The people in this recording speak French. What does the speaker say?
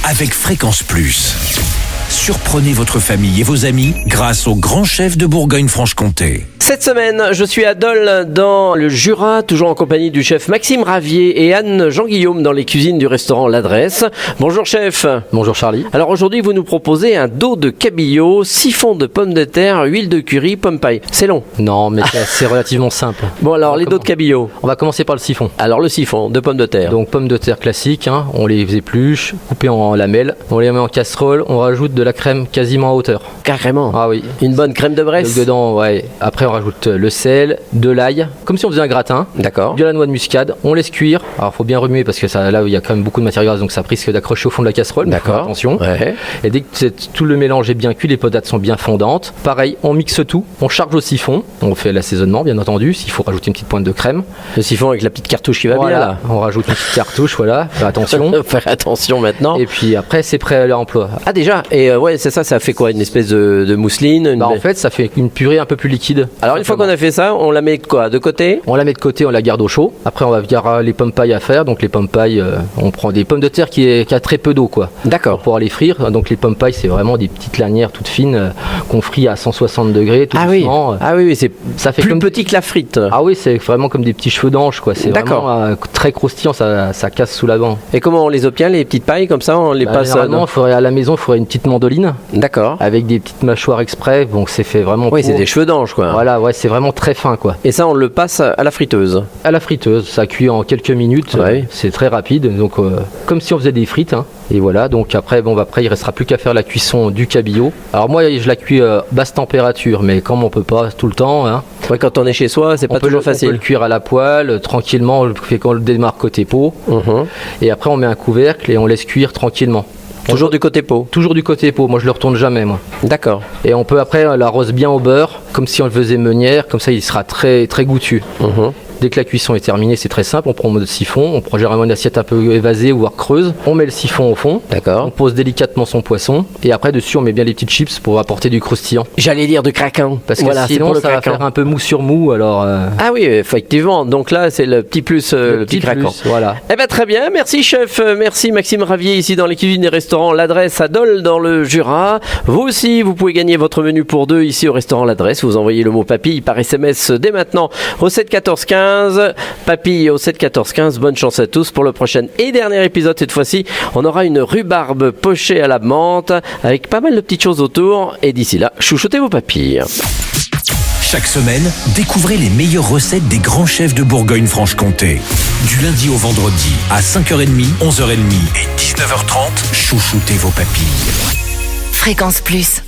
avec Fréquence Plus. Surprenez votre famille et vos amis grâce au grand chef de Bourgogne-Franche-Comté. Cette semaine, je suis à Dole dans le Jura, toujours en compagnie du chef Maxime Ravier et Anne-Jean-Guillaume dans les cuisines du restaurant L'Adresse. Bonjour chef. Bonjour Charlie. Alors aujourd'hui, vous nous proposez un dos de cabillaud, siphon de pommes de terre, huile de curry, pomme paille. C'est long. Non, mais c'est relativement simple. Bon alors, les dos de cabillaud. On va commencer par le siphon. Alors le siphon de pommes de terre. Donc pommes de terre classiques, on les épluche, coupées en lamelles, on les met en casserole, on rajoute de la crème quasiment à hauteur. Carrément. Ah oui. Une bonne crème de Bresse. Donc dedans, ouais. Après on rajoute le sel, de l'ail, comme si on faisait un gratin. D'accord. De la noix de muscade, on laisse cuire. Alors faut bien remuer parce que ça, là il y a quand même beaucoup de matière grasse, donc ça risque d'accrocher au fond de la casserole. D'accord. Attention. Ouais. Et dès que tout le mélange est bien cuit, les patates sont bien fondantes. Pareil, on mixe tout, on charge au siphon, on fait l'assaisonnement bien entendu. S'il faut rajouter une petite pointe de crème. Le siphon avec la petite cartouche qui va Voilà. bien là. On rajoute une petite cartouche, voilà. Faire attention. Faire attention maintenant. Et puis après c'est prêt à l'emploi. Ah déjà. Et ouais, c'est ça. Ça fait quoi? Une espèce de mousseline En fait, ça fait une purée un peu plus liquide. Alors une fois qu'on a fait ça, on la met quoi? De côté? On la met de côté, on la garde au chaud. Après, on va voir les pommes pailles à faire. Donc les pommes pailles, on prend des pommes de terre qui a très peu d'eau, quoi. D'accord. Pour pouvoir les frire. Donc les pommes pailles, c'est vraiment des petites lanières toutes fines qu'on frit à 160 degrés. Tout doucement. Oui. Ah oui, c'est ça fait plus comme petit que la frite. Ah oui, c'est vraiment comme des petits cheveux d'ange, quoi. C'est D'accord. vraiment très croustillant, ça casse sous la dent. Et comment on les obtient, les petites pailles comme ça? On les passe généralement, à la maison, il faudrait une petite mandoline. D'accord. Avec des petites mâchoires exprès. Donc c'est fait vraiment. Oui, c'est des cheveux d'ange, quoi. Voilà, ouais, c'est vraiment très fin, quoi. Et ça, on le passe à la friteuse. À la friteuse, ça cuit en quelques minutes, Ouais. C'est très rapide, donc comme si on faisait des frites, et voilà, donc après, il restera plus qu'à faire la cuisson du cabillaud. Alors moi, je la cuis basse température, mais comme on peut pas tout le temps, Ouais, quand on est chez soi, c'est pas toujours on peut facile. le cuire à la poêle, tranquillement, on le fait quand on le démarre côté peau, et après on met un couvercle et on laisse cuire tranquillement. Toujours du côté peau. Toujours du côté peau, moi je le retourne jamais, moi. D'accord. Et on peut après l'arrose bien au beurre, comme si on le faisait meunière, comme ça il sera très, très goûtu. Dès que la cuisson est terminée, c'est très simple, on prend le siphon, on prend généralement une assiette un peu évasée voire creuse, on met le siphon au fond, D'accord. on pose délicatement son poisson, et après dessus on met bien les petites chips pour apporter du croustillant. J'allais dire de craquant. Parce que voilà, sinon c'est pour le ça va craquant. faire un peu mou sur mou, alors... Ah oui, effectivement. Donc là, c'est le petit plus, le petit craquant. plus, voilà. Eh ben très bien, merci chef, merci Maxime Ravier ici dans les cuisines des restaurants L'Adresse à Dole dans le Jura. Vous aussi, vous pouvez gagner votre menu pour deux ici au restaurant L'Adresse. Vous envoyez le mot papille par SMS dès maintenant au 7 14 15. Papille au 7 14 15. Bonne chance à tous pour le prochain et dernier épisode. Cette fois-ci, on aura une rhubarbe pochée à la menthe avec pas mal de petites choses autour. Et d'ici là, chouchoutez vos papilles. Chaque semaine, découvrez les meilleures recettes des grands chefs de Bourgogne-Franche-Comté. Du lundi au vendredi, à 5h30, 11h30 et 19h30, chouchoutez vos papilles. Fréquence Plus.